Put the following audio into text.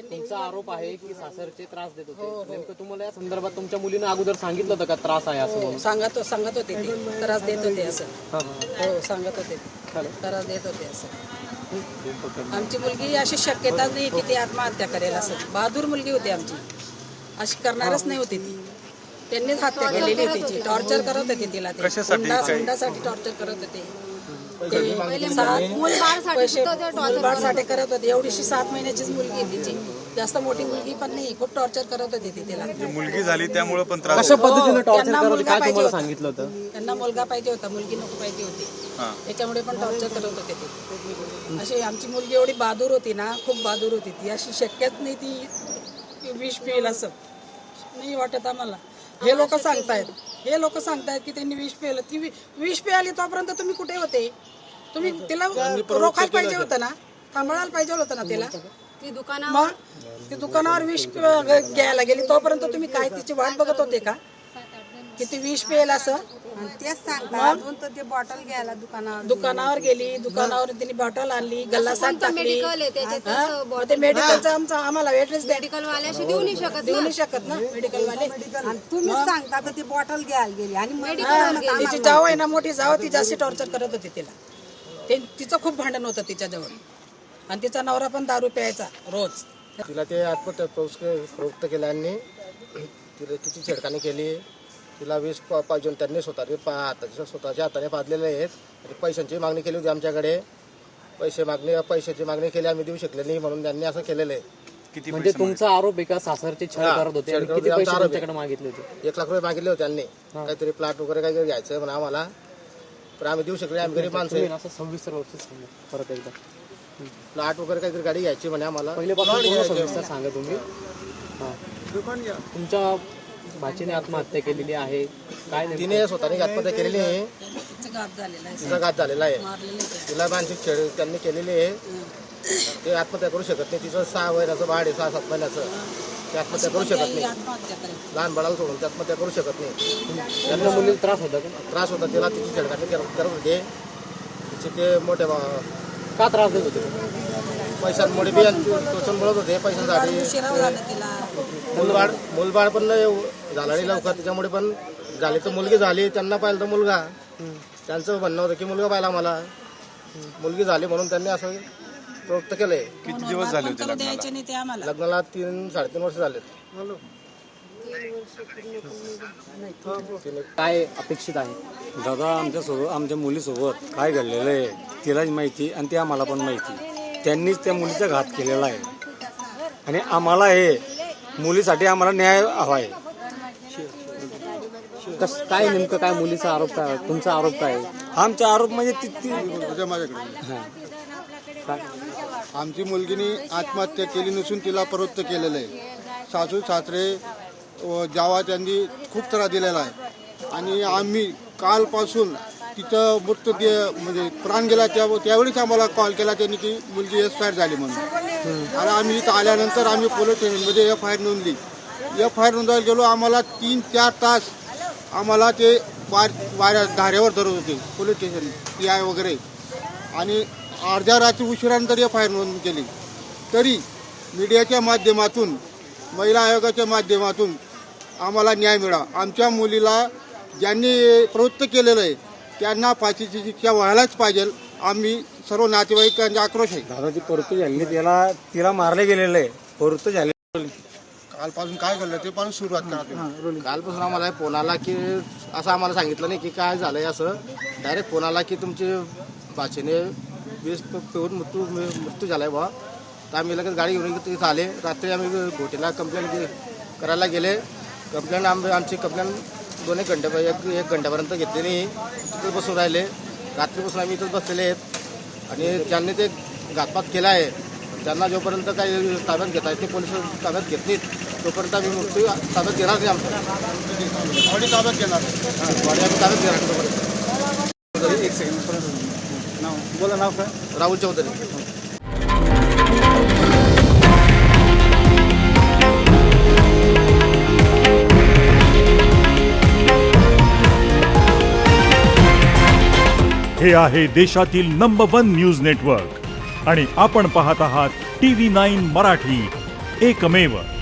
तुमचा आरोप आहे की सासरचे त्रास देत होते. नेमकं तुम्हाला या संदर्भात तुमच्या मुलीने अगोदर सांगितलं होतं का त्रास आहे असं म्हणून? सांगत होते ते त्रास देत होते असं. हो सांगत होते ते त्रास देत होते असं. आमची मुलगी अशी शक्यताच नाही की ती आत्महत्या करेल असं. बहादूर मुलगी होती आमची, अशी करणारच नाही होती ती. त्यांनीच हत्या केलेली होती तिची. टॉर्चर करत होते तिला, ते हुंडासाठी टॉर्चर करत होते. मुलबाळसाठी करत होते. एवढीशी 7 महिन्याचीच मुलगी आहे तिची, जास्त मोठी मुलगी पण नाही. खूप टॉर्चर करत होती ती तिला. मुलगी झाली त्यामुळे पण त्रास. कशा पद्धतीने टॉर्चर करत होते काय तुम्हाला सांगितलं होतं? त्यांना मुलगा पाहिजे होता, मुलगी नको पाहिजे होती. त्याच्यामुळे पण टॉर्चर करत होते ते. अशी आमची मुलगी एवढी बहादूर होती ना, खूप बहादूर होती ती. अशी शक्यच नाही ती विष पिईल असं नाही वाटत आम्हाला. हे लोक सांगतायत की त्यांनी विष पिलं. ती विष प्यायली तोपर्यंत तुम्ही कुठे होते? तुम्ही तिला रोखायला पाहिजे होतं ना, सांभाळायला पाहिजे होतं ना तिला. मग ती दुकानावर विष घ्यायला गेली तोपर्यंत तुम्ही काय तिची वाट बघत होते का की ती विष प्यायला असं? तेच सांगतात ते बॉटल घ्यायला दुकानावर गेली, दुकानावर तिने बॉटल आणली, गल्लासात टाकली. ते मेडिकलचं आम्हाला ऍड्रेस मेडिकल वाल्याशी देऊ नाही शकत ना मेडिकल वाले. तुम्ही सांगता तर ती बॉटल घ्यायला गेली आणि तिची जाव आहे ना, मोठी जाव, ती जास्त टॉर्चर करत होती तिला. तिचं खूप भांडण होतं तिच्याजवळ. आणि तिचा नवरा पण दारू प्यायचा रोज. तिला ते आत्महत्या प्रवृत्त केल्याने तिला तिची छेडखानी केली. तिला वीस पाहिजे त्यांनी स्वतःच्या हाताने पाजलेले आहेत. आणि पैशांची मागणी केली होती आमच्याकडे. पैशाची मागणी केली, आम्ही देऊ शकले नाही म्हणून त्यांनी असं केलेलं आहे. म्हणजे तुमचा आरोप आहे का सासरचे छळ करत होते? किती पैसे तुमच्याकडे मागितले होते? 1 लाख रुपये मागितले होते त्यांनी. काहीतरी प्लॉट वगैरे काहीतरी घ्यायचं म्हणून आम्हाला, पण आम्ही देऊ शकले. आम्ही गरीब माणसं आहे. असं 26 वर्ष परत एकदा प्लॉट वगैरे काहीतरी गाडी घ्यायची म्हणे आम्हाला. पहिलेपासून सविस्तर सांगा तुम्ही. तुमच्या भाचीने आत्महत्या केलेली आहे काय? तिने स्वतःने आत्महत्या केलेली आहे. तिचा घात झालेला आहे. तिला मानसिक छेड त्यांनी केलेली आहे. ते आत्महत्या करू शकत नाही. तिचं 6 महिन्याचं बाळ आहे, 6-7 महिन्याचं. ते आत्महत्या करू शकत नाही. लहान बाळाला सोडून ते आत्महत्या करू शकत नाही. त्यांना मुलीला त्रास होता का? त्रास होता तिला. तिची छेडखानी करत होते. तिचे ते मोठे का त्रास देत होते? पैशांमुळे बी टोचन बोलत होते. पैशांसाठी मुलबाळ पण झाला नाही लवकर. त्याच्यामुळे पण झाली तर मुलगी झाली. त्यांना पाहिलं तर मुलगा. त्यांचं म्हणणं होतं की मुलगा पाहिला मला. मुलगी झाली म्हणून त्यांनी असं प्रवृत्त केलंय. किती दिवस झाले होते लग्नाला? लग्नाला 3-3.5 वर्ष झालेत. काय अपेक्षित आहे? दादा आमच्या मुलीसोबत काय घडलेलं आहे तिलाच माहिती आणि ते आम्हाला पण माहिती. त्यांनीच त्या मुलीचा घात केलेला आहे आणि आम्हाला हे मुलीसाठी आम्हाला न्याय हवा आहे. काय नेमकं काय मुलीचा आरोप काय? तुमचा आरोप काय आहे? आमचा आरोप म्हणजे आमची मुलगीने आत्महत्या केली नसून तिला प्रवृत्त केलेलं आहे. सासू सासरे जावा त्यांनी खूप त्रास दिलेला आहे. आणि आम्ही कालपासून तिचं मृतदेह म्हणजे प्राण गेला त्यावेळीच आम्हाला कॉल केला त्यांनी की मुलगी एक्सपायर झाली म्हणून. आणि आम्ही इथं आल्यानंतर आम्ही पोलीस स्टेशनमध्ये FIR नोंदली. FIR नोंदवायला गेलो. आम्हाला 3-4 तास आम्हाला ते वाऱ्या धाऱ्यावर धरत होते पोलीस स्टेशन PI वगैरे. आणि अर्ध्या रात्री उशिरानंतर FIR नोंद केली. तरी मीडियाच्या माध्यमातून, महिला आयोगाच्या माध्यमातून आम्हाला न्याय मिळावा. आमच्या मुलीला ज्यांनी प्रवृत्त केलेलं आहे त्यांना फाशीची शिक्षा व्हायलाच पाहिजे. आम्ही सर्व नातेवाईकांचा आक्रोश आहे. दादाची प्रवृत्त झाली तिला मारले गेलेलं आहे. प्रवृत्त झाले. कालपासून काय घडलं ते पण सुरुवात करा. कालपासून आम्हाला फोन आला की असं आम्हाला सांगितलं नाही की काय झालंय. असं डायरेक्ट फोन आला की तुमची भाचीने विष पिऊन मृत्यू झालाय बा. तर आम्ही लगेच गाडी घेऊन तिथे आले. रात्री आम्ही घोटीला कंप्लेंट करायला गेले. आमची कंप्लेंट 2-1 घंट्यापर्यंत घेतली नाही. तिथं बसून राहिले. रात्रीपासून आम्ही इथंच बसलेले आहेत. आणि ज्यांनी ते घातपात केला आहे त्यांना जोपर्यंत काही ताब्यात घेता येत नाही, पोलिस ताब्यात घेत नाहीत तोपर्यंत आम्ही मृत्यू ताब्यात घेणार नाही. आमचं बॉडी ताब्यात घेणार. बॉडी आम्ही ताब्यात घेणार तोपर्यंत. 1 सेकंड बोला. नाव काय? राहुल चौधरी. हे आहे देशातील नंबर 1 न्यूज नेटवर्क आणि आपण पाहत आहात TV9 मराठी, एकमेव